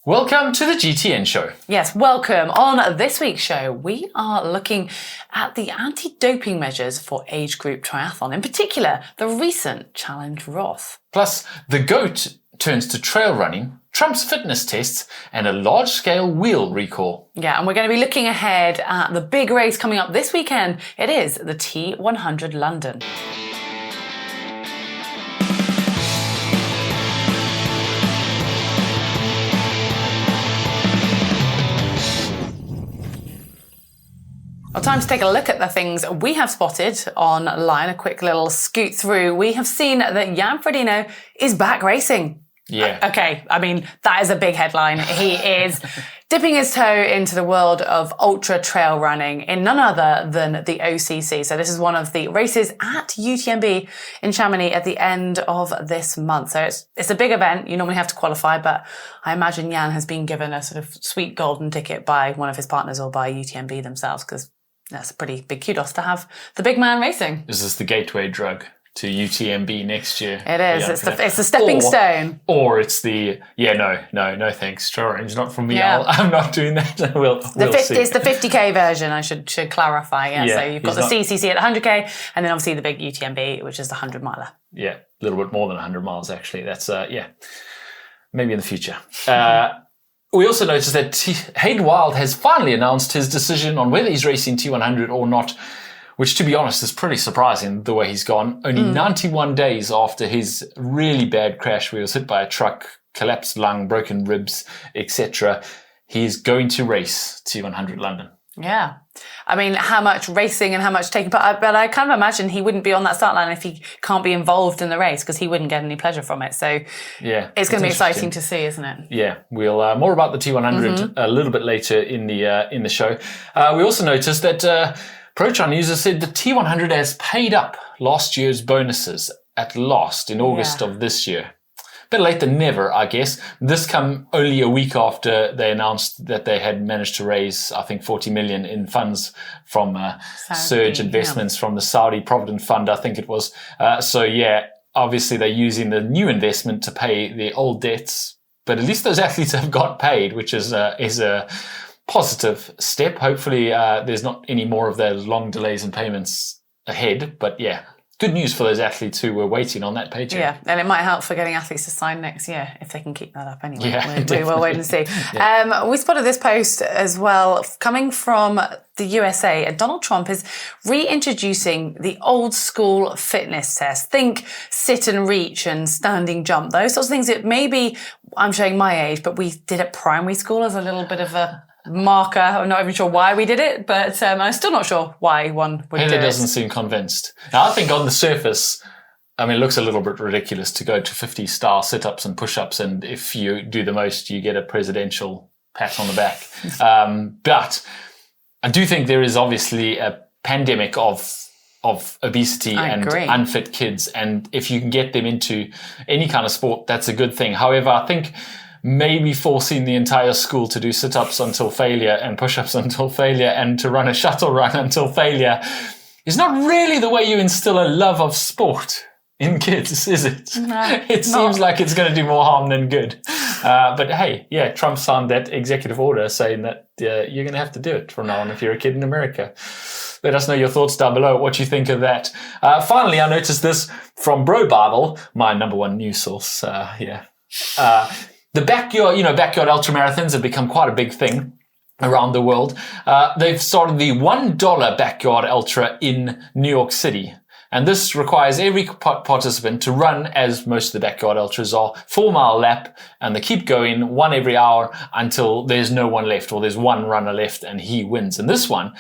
Welcome to the GTN Show. Yes, welcome. On this week's show, we are looking at the anti-doping measures for age group triathlon, in particular, the recent Challenge Roth. Plus, the GOAT turns to trail running, Trump's fitness tests, and a large-scale wheel recall. Yeah, and we're going to be looking ahead at the big race coming up this weekend. It is the T100 London. Well, time to take a look at the things we have spotted online. A quick little scoot through. We have seen that Jan Frodeno is back racing. Yeah. Okay, I mean, that is a big headline. He is dipping his toe into the world of ultra trail running in none other than the OCC. So this is one of the races at UTMB in Chamonix at the end of this month. So it's a big event. You normally have to qualify, but I imagine Jan has been given a sort of sweet golden ticket by one of his partners or by UTMB themselves, because that's a pretty big kudos to have the big man racing. Is this the gateway drug to UTMB next year? It is. It's the stepping stone. Or it's the, no thanks, Orange, not from me. Yeah. I'm not doing that. We'll see. It's the 50k version, I should clarify. Yeah, so you've got the CCC at 100k, and then obviously the big UTMB, which is the 100 miler. Yeah, a little bit more than 100 miles, actually. That's, maybe in the future. We also noticed that Hayden Wilde has finally announced his decision on whether he's racing T100 or not, which, to be honest, is pretty surprising the way he's gone. Only 91 days after his really bad crash where he was hit by a truck, collapsed lung, broken ribs, etc., he's going to race T100 London. Yeah. I mean, how much racing and how much taking part, but I kind of imagine he wouldn't be on that start line if he can't be involved in the race, because he wouldn't get any pleasure from it. So yeah, it's going to be exciting to see, isn't it? Yeah, we'll more about the T100 a little bit later in the show. We also noticed that Proton users said the T100 has paid up last year's bonuses at last in August of this year. Better late than never, I guess. This come only a week after they announced that they had managed to raise, I think, 40 million in funds from surge investments from the Saudi Provident Fund, I think it was. Obviously they're using the new investment to pay the old debts, but at least those athletes have got paid, which is a positive step. Hopefully there's not any more of those long delays in payments ahead, but yeah. Good news for those athletes who were waiting on that paycheck. Yeah, and it might help for getting athletes to sign next year if they can keep that up anyway. Yeah, we will wait and see. We spotted this post as well coming from the USA. Donald Trump is reintroducing the old school fitness test. Think sit and reach and standing jump, those sorts of things that maybe, I'm showing my age, but we did at primary school as a little bit of a marker. I'm not even sure why we did it, but I'm still not sure why one would do it. Haley doesn't seem convinced. Now, I think on the surface, I mean, it looks a little bit ridiculous to go to 50-style sit-ups and push-ups, and if you do the most, you get a presidential pat on the back. But I do think there is obviously a pandemic of obesity and unfit kids, and if you can get them into any kind of sport, that's a good thing. However, I think maybe forcing the entire school to do sit-ups until failure and push-ups until failure and to run a shuttle run until failure is not really the way you instill a love of sport in kids, is it? No, it seems like it's going to do more harm than good. But hey, yeah, Trump signed that executive order saying that you're going to have to do it from now on if you're a kid in America. Let us know your thoughts down below, what you think of that. Finally, I noticed this from Bro Bible, my number one news source. The backyard ultramarathons have become quite a big thing around the world. They've started the $1 backyard ultra in New York City. And this requires every participant to run, as most of the backyard ultras are, 4-mile lap, and they keep going one every hour until there's no one left, or there's one runner left and he wins. And this one,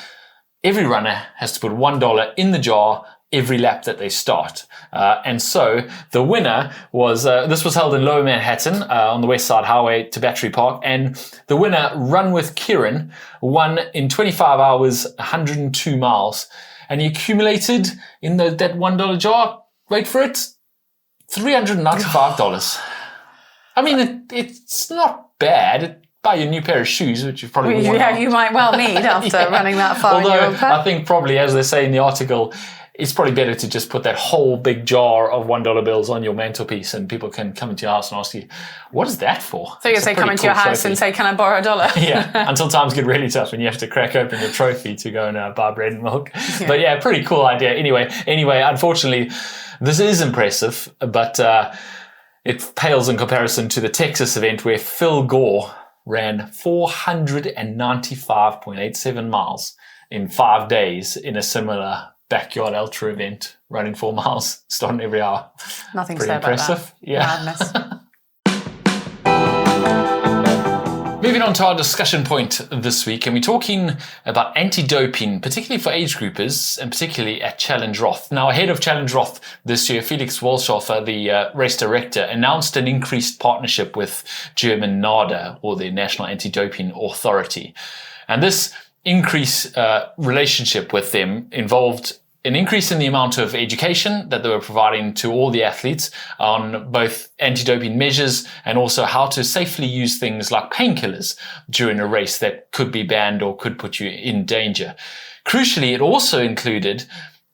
every runner has to put $1 in the jar every lap that they start. And so the winner was, this was held in Lower Manhattan on the West Side Highway to Battery Park. And the winner, Run with Kieran, won in 25 hours, 102 miles. And he accumulated in that $1 jar, wait for it, $395. I mean, it's not bad. Buy you a new pair of shoes, which you probably you might well need after running that far. Although I think probably, as they say in the article, it's probably better to just put that whole big jar of $1 bills on your mantelpiece and people can come into your house and ask you, what is that for? So you're say come into your house and say, can I borrow $1? Yeah, until times get really tough and you have to crack open your trophy to go and buy bread and milk. Yeah. But yeah, pretty cool idea. Anyway, unfortunately, this is impressive, but it pales in comparison to the Texas event where Phil Gore ran 495.87 miles in 5 days in a similar backyard ultra event, running 4 miles, starting every hour. Nothing pretty to say impressive. About that. Yeah. Madness. Moving on to our discussion point this week, and we're talking about anti-doping, particularly for age groupers, and particularly at Challenge Roth. Now, ahead of Challenge Roth this year, Felix Walschoffer, the race director, announced an increased partnership with German NADA, or the National Anti-Doping Authority. And this increased relationship with them involved an increase in the amount of education that they were providing to all the athletes on both anti-doping measures and also how to safely use things like painkillers during a race that could be banned or could put you in danger. Crucially, it also included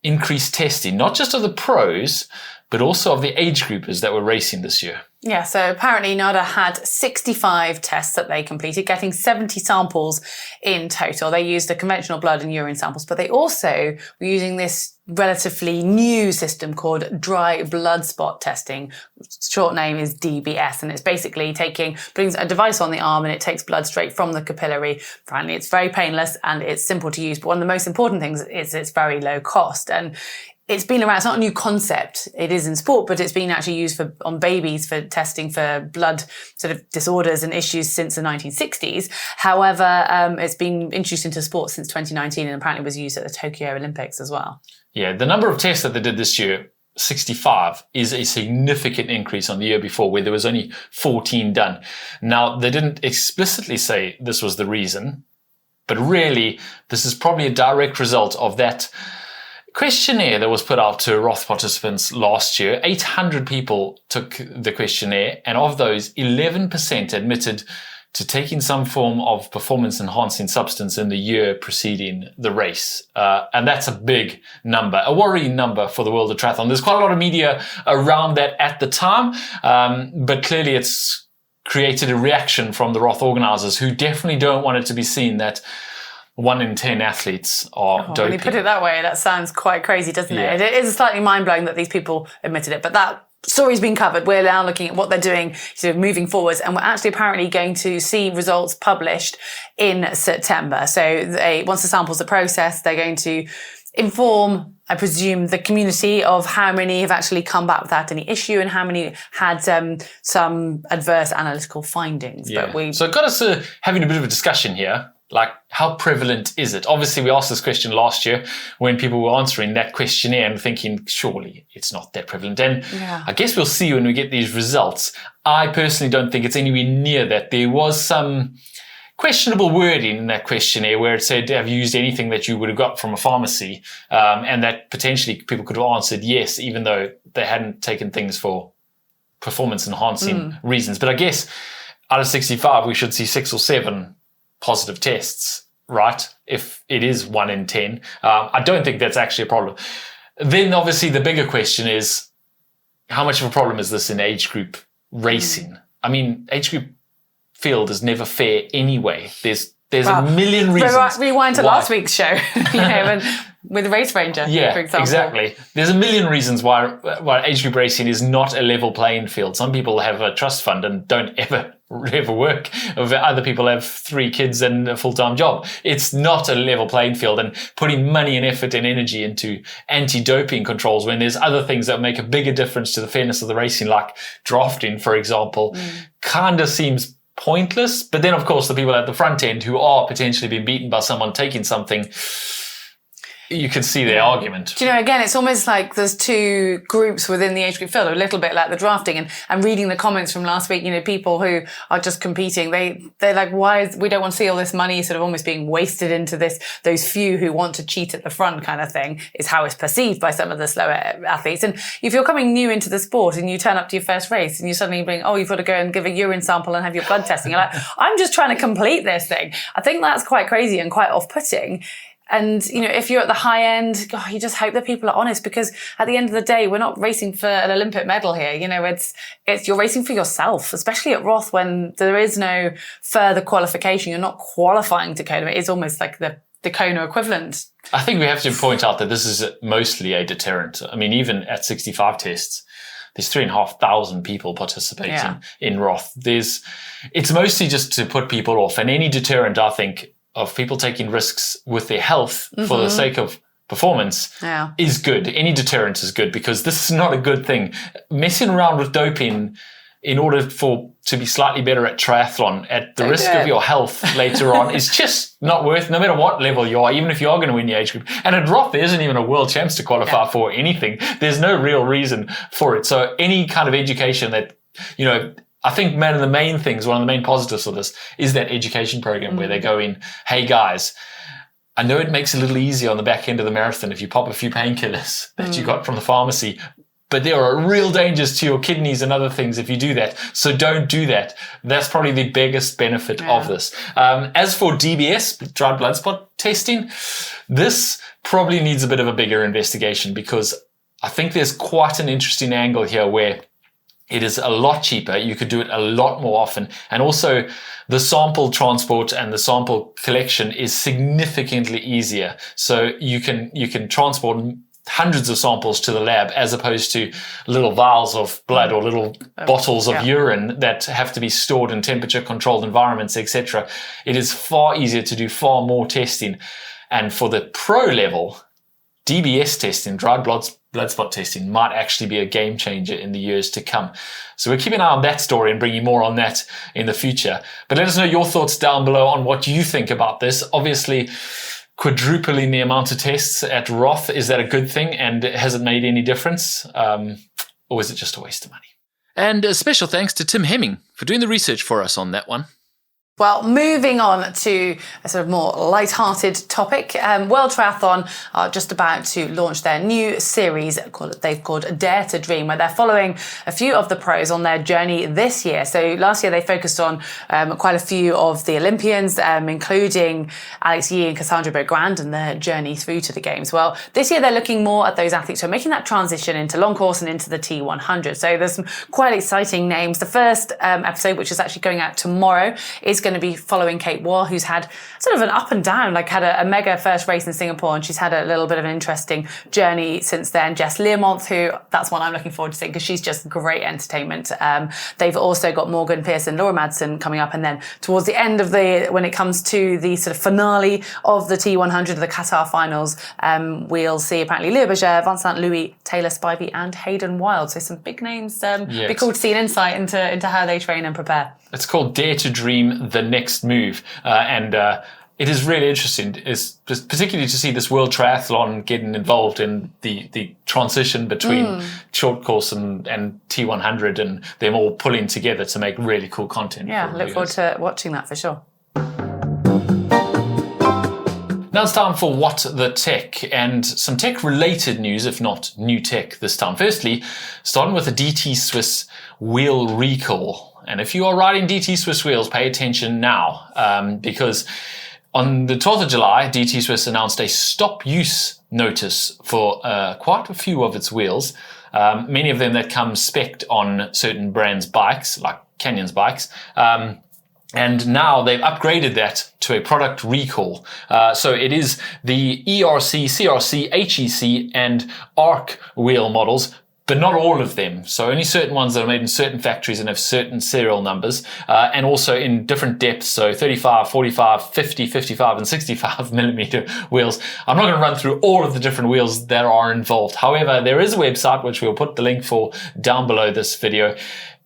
increased testing, not just of the pros, but also of the age groupers that were racing this year. Yeah, so apparently NADA had 65 tests that they completed, getting 70 samples in total. They used the conventional blood and urine samples, but they also were using this relatively new system called dry blood spot testing. Short name is DBS, and it's basically putting a device on the arm and it takes blood straight from the capillary. Apparently it's very painless and it's simple to use, but one of the most important things is it's very low cost. And it's been around, it's not a new concept. It is in sport, but it's been actually used on babies for testing for blood sort of disorders and issues since the 1960s. However, it's been introduced into sport since 2019 and apparently was used at the Tokyo Olympics as well. Yeah, the number of tests that they did this year, 65, is a significant increase on the year before where there was only 14 done. Now, they didn't explicitly say this was the reason, but really this is probably a direct result of that questionnaire that was put out to Roth participants last year. 800 people took the questionnaire, and of those, 11% admitted to taking some form of performance-enhancing substance in the year preceding the race. And that's a big number, a worrying number for the world of triathlon. There's quite a lot of media around that at the time, but clearly it's created a reaction from the Roth organizers who definitely don't want it to be seen that 1 in 10 athletes are doping. When you put it that way, that sounds quite crazy, doesn't it? It is slightly mind-blowing that these people admitted it, but that story's been covered. We're now looking at what they're doing, sort of moving forwards, and we're actually apparently going to see results published in September. So once the samples are processed, they're going to inform, I presume, the community of how many have actually come back without any issue and how many had some adverse analytical findings. Yeah. So it got us having a bit of a discussion here. Like, how prevalent is it? Obviously, we asked this question last year when people were answering that questionnaire and thinking, surely it's not that prevalent. And I guess we'll see when we get these results. I personally don't think it's anywhere near that. There was some questionable wording in that questionnaire where it said, have you used anything that you would have got from a pharmacy? And that potentially people could have answered yes, even though they hadn't taken things for performance-enhancing reasons. But I guess out of 65, we should see 6 or 7 positive tests, right? If it is 1 in 10. I don't think that's actually a problem. Then obviously the bigger question is, how much of a problem is this in age group racing? I mean, age group field is never fair anyway. There's a million reasons. Rewind to last week's show, with Race Ranger, for example. Exactly. There's a million reasons why age group racing is not a level playing field. Some people have a trust fund and don't ever work. Other people have 3 kids and a full-time job. It's not a level playing field, and putting money and effort and energy into anti-doping controls when there's other things that make a bigger difference to the fairness of the racing, like drafting, for example, kind of seems pointless. But then, of course, the people at the front end who are potentially being beaten by someone taking something, you can see their argument. Do you know, again, it's almost like there's 2 groups within the age group field, a little bit like the drafting, and reading the comments from last week, people who are just competing, they're like, we don't want to see all this money sort of almost being wasted into those few who want to cheat at the front kind of thing, is how it's perceived by some of the slower athletes. And if you're coming new into the sport and you turn up to your first race and you suddenly bring, you've got to go and give a urine sample and have your blood testing, you're like, I'm just trying to complete this thing. I think that's quite crazy and quite off-putting. And, you know, if you're at the high end, God, you just hope that people are honest, because at the end of the day, we're not racing for an Olympic medal here. You know, it's you're racing for yourself, especially at Roth when there is no further qualification. You're not qualifying to Kona. It is almost like the Kona equivalent. I think we have to point out that this is mostly a deterrent. I mean, even at 65 tests, there's 3,500 people participating in Roth. It's mostly just to put people off. And any deterrent, I think, of people taking risks with their health for the sake of performance is good. Any deterrent is good, because this is not a good thing. Messing around with doping in order to be slightly better at triathlon at the risk of your health later on is just not worth, no matter what level you are, even if you are going to win your age group. And at Roth, there isn't even a world champs to qualify for anything. There's no real reason for it. So any kind of education that, you know, I think one of the main positives of this is that education program where they go in, hey guys, I know it makes it a little easier on the back end of the marathon if you pop a few painkillers that you got from the pharmacy, but there are real dangers to your kidneys and other things if you do that. So don't do that. That's probably the biggest benefit of this. As for DBS, dried blood spot testing, this probably needs a bit of a bigger investigation, because I think there's quite an interesting angle here where it is a lot cheaper. You could do it a lot more often. And also the sample transport and the sample collection is significantly easier. So you can transport hundreds of samples to the lab, as opposed to little vials of blood or little bottles of urine that have to be stored in temperature controlled environments, etc. It is far easier to do far more testing. And for the pro level, DBS testing, dried blood spot testing, might actually be a game changer in the years to come. So we're keeping an eye on that story and bringing more on that in the future. But let us know your thoughts down below on what you think about this. Obviously, quadrupling the amount of tests at Roth, is that a good thing? And has it made any difference? Or is it just a waste of money? And a special thanks to Tim Hemming for doing the research for us on that one. Well, moving on to a sort of more light-hearted topic, World Triathlon are just about to launch their new series they've called Dare to Dream, where they're following a few of the pros on their journey this year. So last year they focused on quite a few of the Olympians, including Alex Yee and Cassandra Beaugrand, and their journey through to the Games. Well, this year they're looking more at those athletes who are making that transition into long course and into the T100. So there's some quite exciting names. The first episode, which is actually going out tomorrow, is going to be following Kate Wall, who's had sort of an up and down, like had a mega first race in Singapore, and she's had a little bit of an interesting journey since then. Jess Learmonth, who that's one I'm looking forward to seeing, because she's just great entertainment. They've also got Morgan Pearson, Laura Madsen coming up, and then towards the end of when it comes to the sort of finale of the T100, the Qatar finals, we'll see apparently Leah Berger, Vincent Louis, Taylor Spivey, and Hayden Wilde. So some big names. Be cool to see an insight into how they train and prepare. It's called Dare to Dream, the next move. And it is really interesting, particularly to see this World Triathlon getting involved in the transition between short course and T100, and them all pulling together to make really cool content. Yeah, look forward to watching that for sure. Now it's time for What the Tech, and some tech-related news, if not new tech this time. Firstly, starting with the DT Swiss wheel recall. And if you are riding DT Swiss wheels, pay attention now, because on the 12th of July, DT Swiss announced a stop use notice for quite a few of its wheels, many of them that come spec'd on certain brands' bikes, like Canyon's bikes. And now they've upgraded that to a product recall. So it is the ERC, CRC, HEC, and ARC wheel models, but not all of them. So only certain ones that are made in certain factories and have certain serial numbers, and also in different depths. So 35, 45, 50, 55, and 65 millimeter wheels. I'm not going to run through all of the different wheels that are involved. However, there is a website, which we'll put the link for down below this video.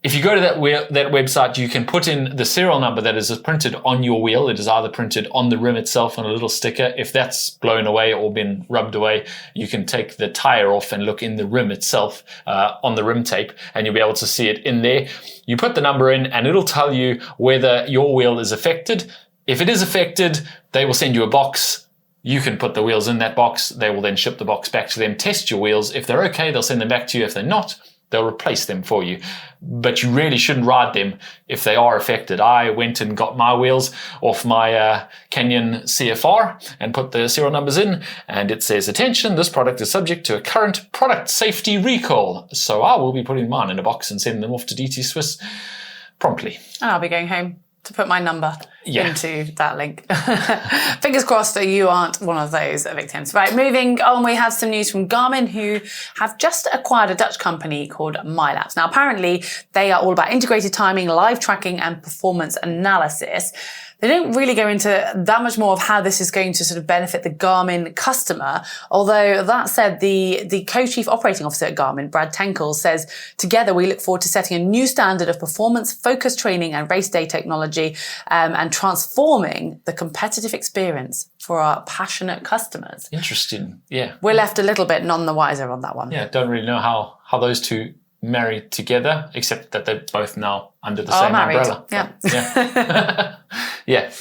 If you go to that website, you can put in the serial number that is printed on your wheel. It is either printed on the rim itself on a little sticker. If that's blown away or been rubbed away, you can take the tire off and look in the rim itself on the rim tape, and you'll be able to see it in there. You put the number in and it'll tell you whether your wheel is affected. If it is affected, they will send you a box. You can put the wheels in that box. They will then ship the box back to them, test your wheels. If they're okay, they'll send them back to you. If they're not, They'll replace them for you. But you really shouldn't ride them if they are affected. I went and got my wheels off my Canyon CFR and put the serial numbers in, and it says, attention, this product is subject to a current product safety recall. So I will be putting mine in a box and sending them off to DT Swiss promptly. And I'll be going home to put my number Yeah. into that link. Fingers crossed that you aren't one of those victims. Right, moving on, we have some news from Garmin, who have just acquired a Dutch company called Mylaps. Now, apparently, they are all about integrated timing, live tracking, and performance analysis. They don't really go into that much more of how this is going to sort of benefit the Garmin customer. Although that said, the co-chief operating officer at Garmin, Brad Tenkel, says, together we look forward to setting a new standard of performance-focused training and race day technology, and transforming the competitive experience for our passionate customers. Interesting. Yeah. We're left a little bit none the wiser on that one. Yeah, don't really know how those two marry together, except that they're both now under the same married. umbrella. Yeah. Yeah. Yeah.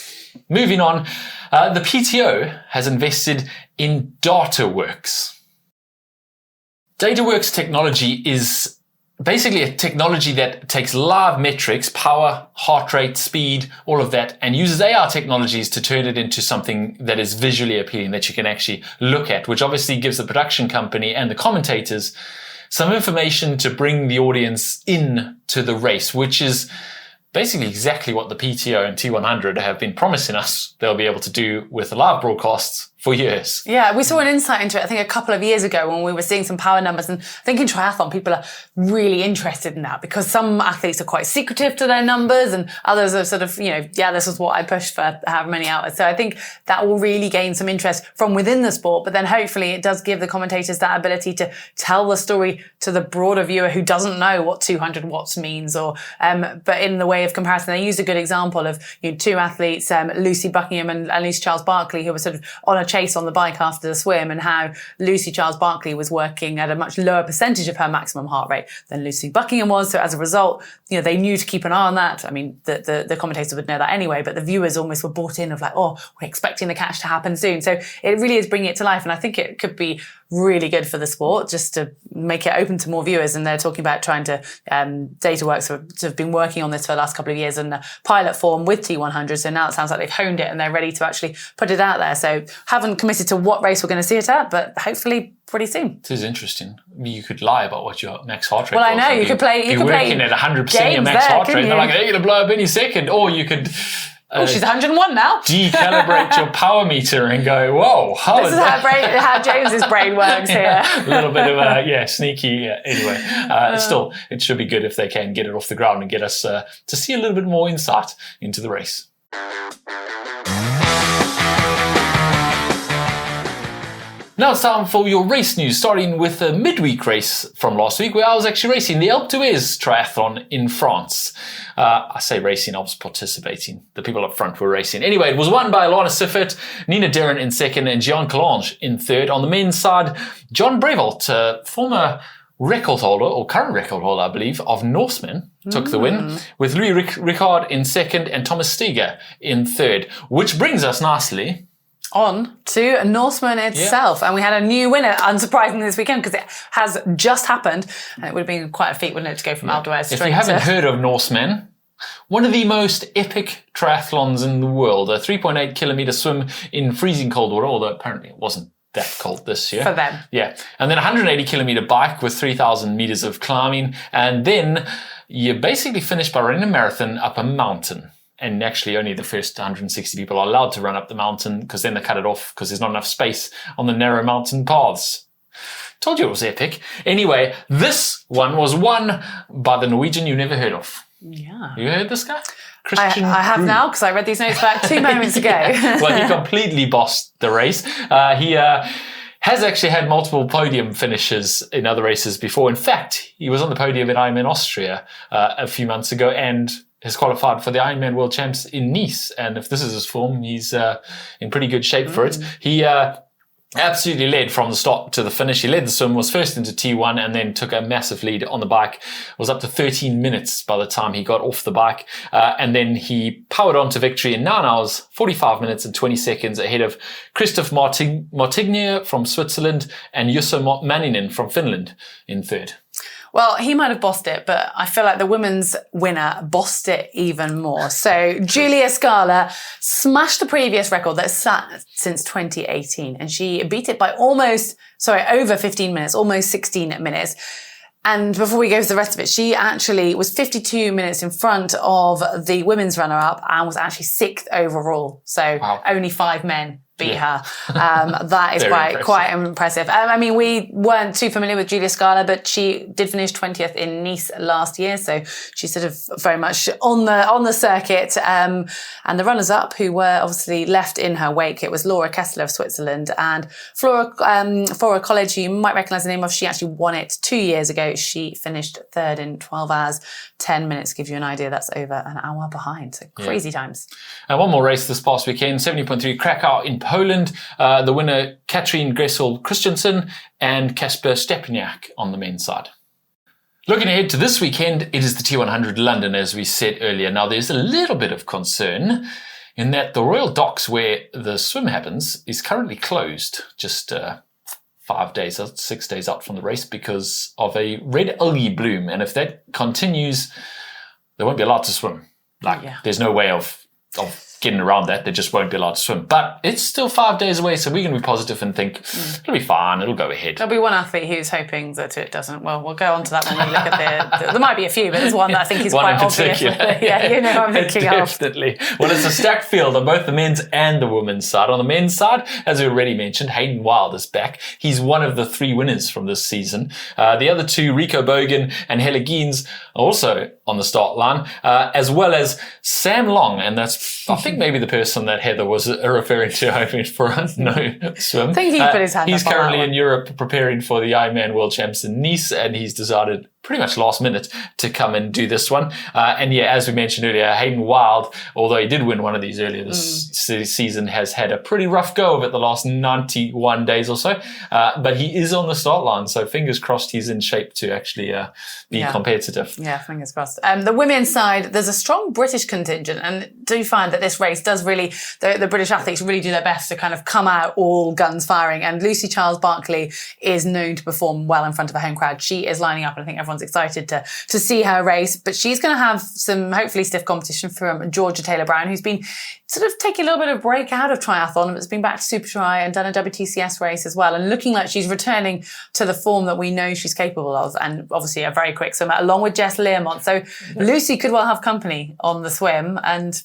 Moving on, the PTO has invested in DataWorks. DataWorks technology is basically a technology that takes live metrics, power, heart rate, speed, all of that, and uses AR technologies to turn it into something that is visually appealing, that you can actually look at, which obviously gives the production company and the commentators some information to bring the audience in to the race, which is basically exactly what the PTO and T100 have been promising us they'll be able to do with live broadcasts for years. Yeah, we saw an insight into it, I think, a couple of years ago when we were seeing some power numbers. And I think in triathlon, people are really interested in that because some athletes are quite secretive to their numbers and others are sort of, this is what I pushed for however many hours. So I think that will really gain some interest from within the sport. But then hopefully it does give the commentators that ability to tell the story to the broader viewer who doesn't know what 200 watts means, or but in the way of comparison, they used a good example of two athletes, Lucy Buckingham and Lucy Charles Barkley, who were sort of on a chase on the bike after the swim, and how Lucy Charles Barkley was working at a much lower percentage of her maximum heart rate than Lucy Buckingham was. So as a result, they knew to keep an eye on that. I mean, the commentators would know that anyway, but the viewers almost were bought in of like, oh, we're expecting the catch to happen soon. So it really is bringing it to life. And I think it could be really good for the sport just to make it open to more viewers. And they're talking about trying to, DataWorks have been working on this for the last couple of years in a pilot form with T100. So now it sounds like they've honed it and they're ready to actually put it out there. So haven't committed to what race we're going to see it at, but hopefully pretty soon. This is interesting. You could lie about what your max heart rate was. Well, I know. You could play. You're working at 100% your max heart rate. They're like, they're going to blow up any second. Or you could... she's 101 now. Decalibrate your power meter and go, whoa. This is how James's brain works here. A little bit of sneaky. Yeah. Anyway, still, it should be good if they can get it off the ground and get us to see a little bit more insight into the race. Now it's time for your race news, starting with a midweek race from last week where I was actually racing the Alpe d'Huez triathlon in France. I say racing, I was participating. The people up front were racing. Anyway, it was won by Alana Siffert, Nina Derren in second, and Gian Calange in third. On the men's side, John Brevolt, former record holder, or current record holder, I believe, of Norseman, took the win, with Louis Ricard in second and Thomas Steger in third, which brings us nicely on to Norseman itself. And we had a new winner, unsurprisingly, this weekend, because it has just happened. And it would have been quite a feat, wouldn't it, to go from Alpe d'Huez straight. If you haven't heard of Norseman, one of the most epic triathlons in the world, a 3.8 kilometer swim in freezing cold water, although apparently it wasn't that cold this year. For them. Yeah. And then a 180 kilometer bike with 3,000 meters of climbing. And then you basically finish by running a marathon up a mountain. And actually only the first 160 people are allowed to run up the mountain, because then they cut it off because there's not enough space on the narrow mountain paths. Told you it was epic. Anyway, this one was won by the Norwegian you never heard of. Yeah. You heard this guy? Christian I have now, because I read these notes about 2 moments ago. Well, he completely bossed the race. He has actually had multiple podium finishes in other races before. In fact, he was on the podium at Ironman Austria a few months ago and has qualified for the Ironman World Champs in Nice. And if this is his form, he's in pretty good shape for it. He absolutely led from the start to the finish. He led the swim, was first into T1, and then took a massive lead on the bike. Was up to 13 minutes by the time he got off the bike. And then he powered on to victory in 9 hours, 45 minutes and 20 seconds ahead of Christoph Martignier from Switzerland and Jusso Manninen from Finland in third. Well, he might have bossed it, but I feel like the women's winner bossed it even more. So Julia Scala smashed the previous record that's sat since 2018, and she beat it by over 15 minutes, almost 16 minutes. And before we go to the rest of it, she actually was 52 minutes in front of the women's runner-up and was actually 6th overall. So only 5 men beat her. That is quite impressive. I mean, we weren't too familiar with Julia Scala, but she did finish 20th in Nice last year. So she's sort of very much on the circuit. And the runners-up who were obviously left in her wake, it was Laura Kessler of Switzerland and Flora College, who you might recognise the name of. She actually won it 2 years ago. She finished 3rd in 12 hours, 10 minutes. Give you an idea, that's over an hour behind. So crazy times. One more race this past weekend, 70.3 Krakow in Poland. The winner, Katrin Gressel Christensen and Kasper Stepniak on the men's side. Looking ahead to this weekend, it is the T100 London, as we said earlier. Now, there's a little bit of concern in that the Royal Docks, where the swim happens, is currently closed just 6 days out from the race because of a red algae bloom. And if that continues, they won't be allowed to swim. There's no way of getting around that. They just won't be allowed to swim. But it's still 5 days away, so we can be positive and think it'll be fine, it'll go ahead. There'll be one athlete who's hoping that it doesn't. Well, we'll go on to that when we look at there might be a few, but there's one that I think is quite obvious. Yeah, you know what I'm thinking Definitely. Well, it's a stacked field on both the men's and the women's side. On the men's side, as we already mentioned, Hayden Wilde is back. He's one of the 3 winners from this season. The other 2, Rico Bogan and Helle Geens, are also on the start line, as well as Sam Long, and that's, I think, maybe the person that Heather was referring to, hoping for a no swim. I think he put his hand He's up currently in Europe preparing for the Ironman World Champs in Nice, and he's decided pretty much last minute to come and do this one. And as we mentioned earlier, Hayden Wilde, although he did win one of these earlier this season, has had a pretty rough go of it the last 91 days or so. But he is on the start line, so fingers crossed he's in shape to actually be competitive. Yeah, fingers crossed. The women's side, there's a strong British contingent, and do find that this race does really, the British athletes really do their best to kind of come out all guns firing. And Lucy Charles-Barkley is known to perform well in front of a home crowd. She is lining up, and I think everyone's excited to see her race, but she's going to have some hopefully stiff competition from Georgia Taylor-Brown, who's been sort of taking a little bit of break out of triathlon, but has been back to Super Tri and done a WTCS race as well, and looking like she's returning to the form that we know she's capable of, and obviously a very quick swimmer, along with Jess Learmont. So Lucy could well have company on the swim, and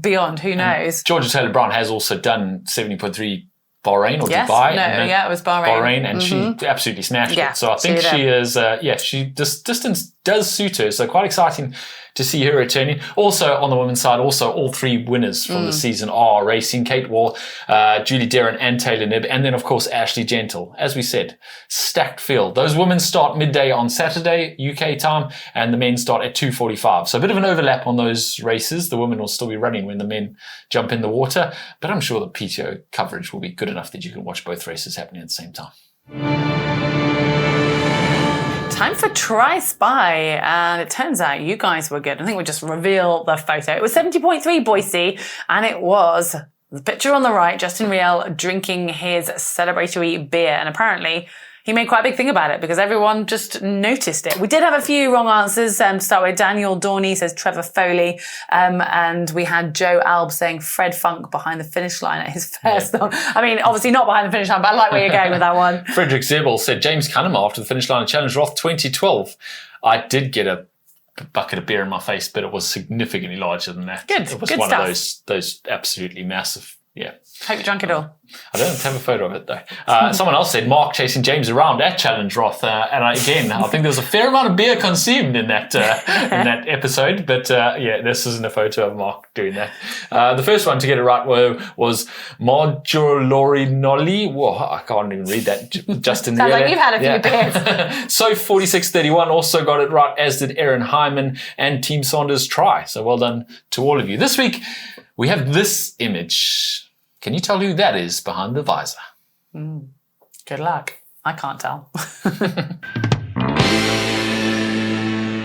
beyond, who knows. And Georgia Taylor-Brown has also done 70.3 Bahrain or Dubai. It was Bahrain. And she absolutely smashed it. So I think she is, this distance does suit her. So quite exciting to see her returning. Also on the women's side, all 3 winners from the season are racing: Kate Wall, Julie Derrin and Taylor Nibb. And then of course, Ashley Gentle. As we said, stacked field. Those women start midday on Saturday, UK time, and the men start at 2:45. So a bit of an overlap on those races. The women will still be running when the men jump in the water, but I'm sure the PTO coverage will be good enough that you can watch both races happening at the same time. Time for Tri Spy, and it turns out you guys were good. I think we'll just reveal the photo. It was 70.3 Boise, and it was the picture on the right, Justin Riel drinking his celebratory beer, and apparently he made quite a big thing about it because everyone just noticed it. We did have a few wrong answers. To start with, Daniel Dorney says Trevor Foley. And we had Joe Alb saying Fred Funk behind the finish line at his first stop. I mean, obviously not behind the finish line, but I like where you're going with that one. Frederick Zebel said James Cunningham after the finish line of Challenge Roth 2012. I did get a bucket of beer in my face, but it was significantly larger than that. Good, it was good one stuff. of those absolutely massive. Yeah. Hope you drank it all. I don't have a photo of it though. Someone else said Mark chasing James around at Challenge Roth, and I think there was a fair amount of beer consumed in that episode. But this isn't a photo of Mark doing that. The first one to get it right was Marjolorinoli. Whoa, I can't even read that. Justin, sounds like you've had a few beers. So 4631 also got it right, as did Erin Hyman and Team Saunders Try. So well done to all of you. This week we have this image. Can you tell who that is behind the visor? Good luck. I can't tell.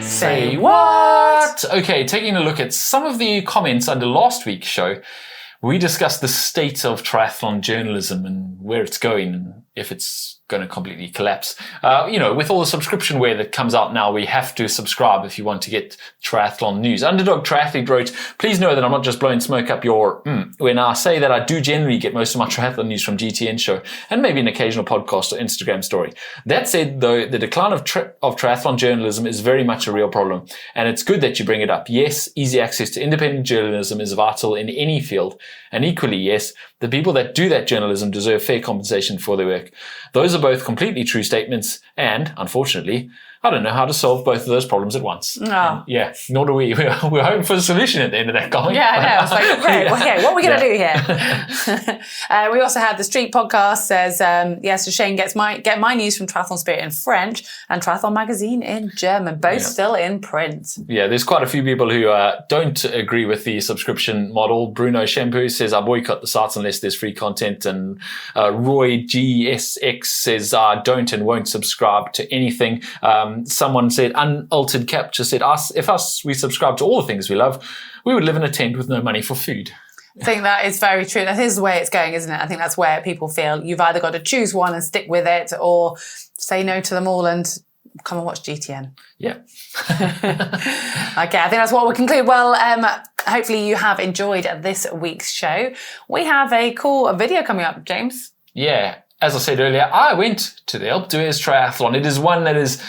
Say what? Okay, taking a look at some of the comments under last week's show, we discussed the state of triathlon journalism and where it's going. And if it's going to completely collapse. With all the subscription wear that comes out now, we have to subscribe if you want to get triathlon news. Underdog Triathlete wrote, please know that I'm not just blowing smoke up your when I say that I do generally get most of my triathlon news from GTN Show and maybe an occasional podcast or Instagram story. That said, though, the decline of triathlon journalism is very much a real problem, and it's good that you bring it up. Yes, easy access to independent journalism is vital in any field, and equally, yes, the people that do that journalism deserve fair compensation for their work. Those are both completely true statements, and, unfortunately, I don't know how to solve both of those problems at once. Oh. Yeah, nor do we. We're hoping for a solution at the end of that comment. Yeah, I know. It's like, great. Yeah. Okay, what are we going to do here? We also had the Street podcast says, yes, so Shane get my news from Triathlon Spirit in French and Triathlon Magazine in German, both still in print. Yeah, there's quite a few people who don't agree with the subscription model. Bruno Shampoo says, I boycott the sites unless there's free content. And Roy GSX says, I don't and won't subscribe to anything. Someone said, Unaltered Capture said, we subscribe to all the things we love, we would live in a tent with no money for food. I think that is very true. That is the way it's going, isn't it? I think that's where people feel you've either got to choose one and stick with it or say no to them all and come and watch GTN. Yeah. Okay, I think that's what we'll conclude. Well, hopefully you have enjoyed this week's show. We have a cool video coming up, James. Yeah. As I said earlier, I went to the Alpe d'Huez Triathlon. It is one that is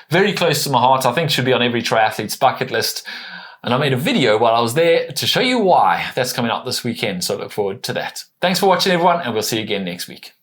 very close to my heart. I think should be on every triathlete's bucket list. And I made a video while I was there to show you why. That's coming up this weekend, so look forward to that. Thanks for watching, everyone, and we'll see you again next week.